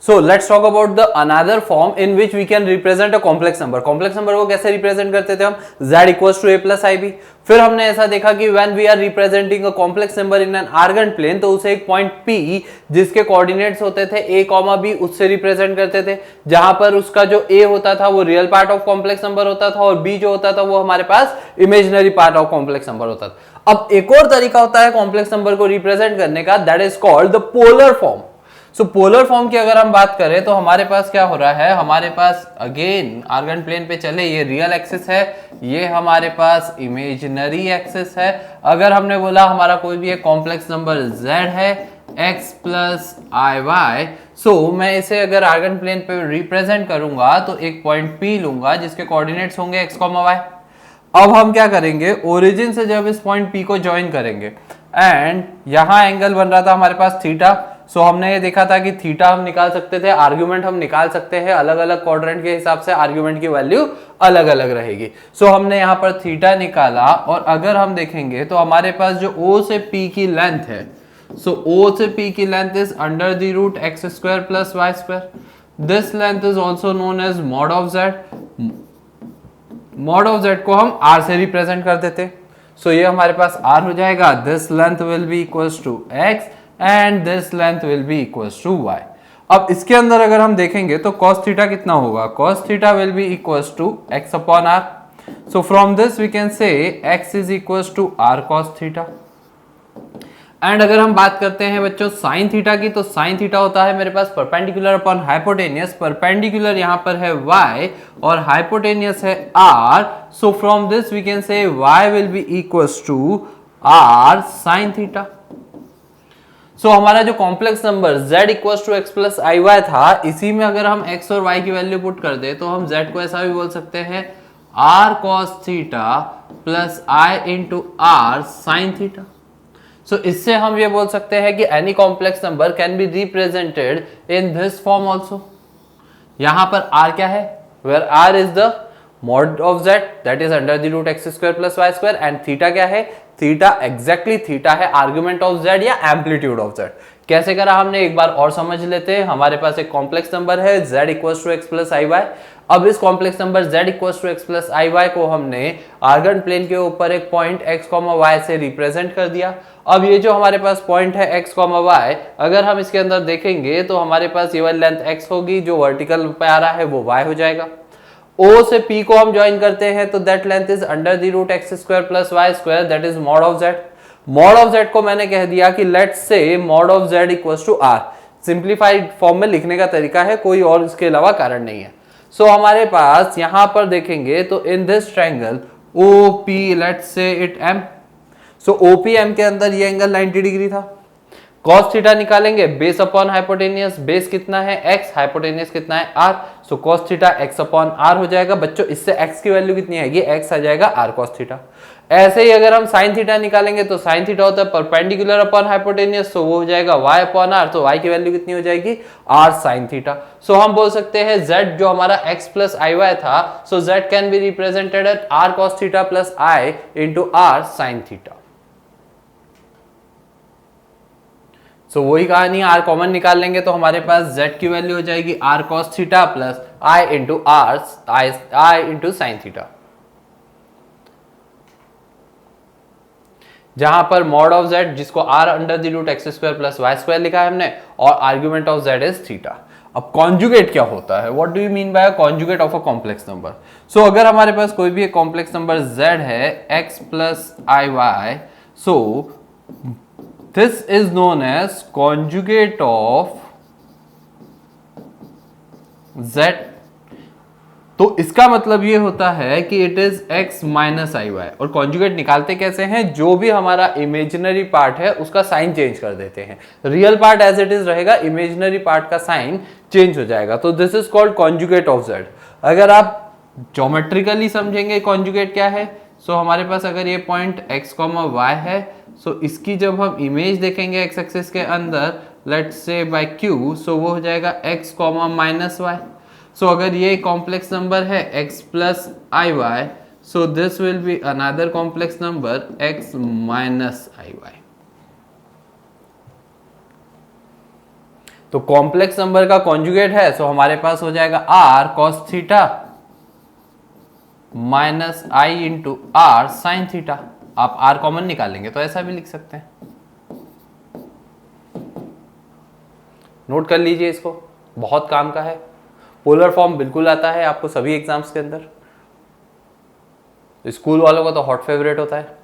So let's talk about the another form in which we can represent a complex number. Complex number को कैसे represent करते थे हम? Z equals to a plus ib. फिर हमने ऐसा देखा कि when we are representing a complex number in an argand plane, तो उसे एक पॉइंट P जिसके कोऑर्डिनेट्स होते थे a, b उससे रिप्रेजेंट करते थे, जहां पर उसका जो a होता था वो real part of complex number होता था और b जो होता था वो हमारे पास imaginary part of complex number होता था। अब एक और तरीका होता है कॉम्प्लेक्स नंबर को रिप्रेजेंट करने का, that is called the polar form. So polar form की अगर हम बात करें तो हमारे पास क्या हो रहा है, हमारे पास अगेन आर्गन प्लेन पे चले, ये रियल एक्सिस है, ये हमारे पास इमेजिनरी एक्सिस है। अगर हमने बोला हमारा कोई भी एक कॉम्प्लेक्स नंबर z है x प्लस आई वाई, सो मैं इसे अगर आर्गन प्लेन पे रिप्रेजेंट करूंगा तो एक पॉइंट P लूंगा जिसके कोऑर्डिनेट्स होंगे x, y। अब हम क्या करेंगे, ओरिजिन से जब इस पॉइंट P को ज्वाइन करेंगे एंड यहां एंगल बन रहा था हमारे पास थीटा, सो हमने ये देखा था कि थीटा हम निकाल सकते थे, आर्ग्यूमेंट हम निकाल सकते हैं, अलग अलग क्वाड्रेंट के हिसाब से आर्ग्यूमेंट की वैल्यू अलग अलग रहेगी। सो हमने यहाँ पर थीटा निकाला और अगर हम देखेंगे तो हमारे पास जो O से P की लेंथ है, सो O से P की length is under the root x square plus Y square. This length is also known as mod of Z. Mod of Z को हम r से रिप्रेजेंट कर देते, सो ये हमारे पास r हो जाएगा। This length will be equals to x and this length will be equals to y। अब इसके अंदर अगर हम देखेंगे तो cos थीटा कितना होगा, cos theta will be equals to x upon r। So from this we can say x is equals to r cos theta. And अगर हम बात करते हैं बच्चों साइन थीटा की, तो साइन थीटा होता है मेरे पास परपेंडिकुलर अपॉन हाइपोटेनियस। परपेंडिकुलर यहाँ पर है y और हाइपोटेनियस है r। So from this we can say y will be equals to r sine theta. So हमारा जो complex number z equals to x plus I y था, इसी में अगर हम x और y की वैल्यू पुट कर दे तो हम z को ऐसा भी बोल सकते हैं r cos theta plus i into r sine theta. So इससे हम ये बोल सकते हैं कि any complex number can be represented in this form also. यहां पर r क्या है, where r is the mod of z that is under the root x square plus Y square, and theta क्या है, थीटा एग्जैक्टली थीटा है argument of z या amplitude of z। कैसे करा हमने एक बार और समझ लेते हैं। हमारे पास एक कॉम्प्लेक्स नंबर है z equals to x plus I Y. अब इस complex number z equals to x plus I Y को हमने आर्गन प्लेन के ऊपर एक पॉइंट x, y से रिप्रेजेंट कर दिया। अब ये जो हमारे पास पॉइंट है x, y, अगर हम इसके अंदर देखेंगे तो हमारे पास ये वाली लेंथ x होगी, जो वर्टिकल पे आ रहा है वो y हो जाएगा। O से P को हम ज्वाइन करते हैं तो that length is under the root x square plus Y square, that is mod of z। Mod of z को मैंने कह दिया कि let's say mod of z equals to r। Simplified form में लिखने का तरीका है, कोई और इसके अलावा कारण नहीं है। सो हमारे पास यहां पर देखेंगे तो in this triangle OP let's say it m। So OPM के अंदर ये एंगल 90 डिग्री था। cos थीटा निकालेंगे बेस अपॉन हाइपोटेनियस, बेस कितना है x, हाइपोटेनियस कितना है r। सो cos theta x upon r हो जाएगा। बच्चों इससे x की वैल्यू कितनी आएगी, x आ जाएगा r cos थीटा। ऐसे ही अगर हम sin थीटा निकालेंगे तो sin थीटा होता है परपेंडिकुलर अपॉन हाइपोटेनियस, तो वो हो जाएगा y अपॉन r। तो y की वैल्यू कितनी हो जाएगी, r sin थीटा। सो हम बोल सकते हैं z जो हमारा x प्लस आई वाई था, so z can be represented at r cos theta plus i into r sin theta. So वही कहानी, r कॉमन निकाल लेंगे तो हमारे पास z की वैल्यू हो जाएगी r cos theta plus i into r i into sine theta, जहां पर मॉड ऑफ z जिसको r under the root x square plus Y square लिखा है हमने, और argument of z is theta. अब कॉन्जुगेट क्या होता है, what do you mean by conjugate of a complex number. So अगर हमारे पास कोई भी एक कॉम्प्लेक्स नंबर z है x plus I Y, so this is known as conjugate of z। तो इसका मतलब ये होता है कि it is x minus I Y. और कॉन्जुगेट निकालते कैसे हैं, जो भी हमारा इमेजिनरी पार्ट है उसका साइन चेंज कर देते हैं, real part as it is रहेगा, इमेजिनरी पार्ट का साइन चेंज हो जाएगा। तो this is called conjugate of z। अगर आप ज्योमेट्रिकली समझेंगे कॉन्जुगेट क्या है, सो हमारे पास अगर ये पॉइंट x, y है, सो इसकी जब हम इमेज देखेंगे एक्स एक्सिस के अंदर, लेट्स से बाय q, सो वो हो जाएगा x, माइनस वाई। सो अगर ये कॉम्प्लेक्स नंबर है x plus I Y, so this will be another complex number x minus I Y. तो कॉम्प्लेक्स नंबर का कॉन्जुगेट है, सो हमारे पास हो जाएगा R cos theta minus I into R sine theta. आप आर कॉमन निकालेंगे तो ऐसा भी लिख सकते हैं। नोट कर लीजिए इसको, बहुत काम का है। पोलर फॉर्म बिल्कुल आता है आपको सभी एग्जाम्स के अंदर, स्कूल वालों का तो हॉट फेवरेट होता है।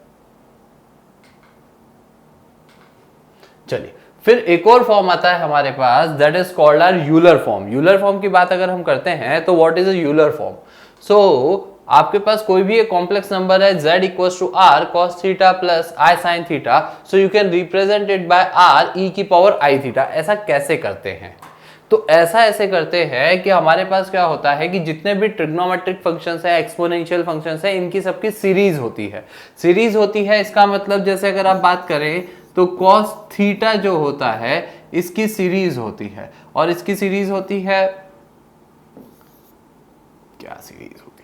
चलिए फिर एक और फॉर्म आता है हमारे पास, that is called or Euler form. Euler form की बात अगर हम करते हैं तो what is a Euler form? So आपके पास कोई भी एक कॉम्प्लेक्स नंबर है z equals to r cos theta plus i sine theta, so you can represent it by r e की पावर आई थीटा। ऐसा कैसे करते हैं? तो ऐसे करते हैं कि हमारे पास क्या होता है कि जितने भी ट्रिग्नोमेट्रिक फंक्शंस है, एक्सपोनेंशियल फंक्शंस है, इनकी सबकी सीरीज होती है। सीरीज होती है इसका मतलब जैसे अगर आप बात करें तो cos थीटा जो होता है इसकी सीरीज होती है, और इसकी सीरीज होती है क्या सीरीज होती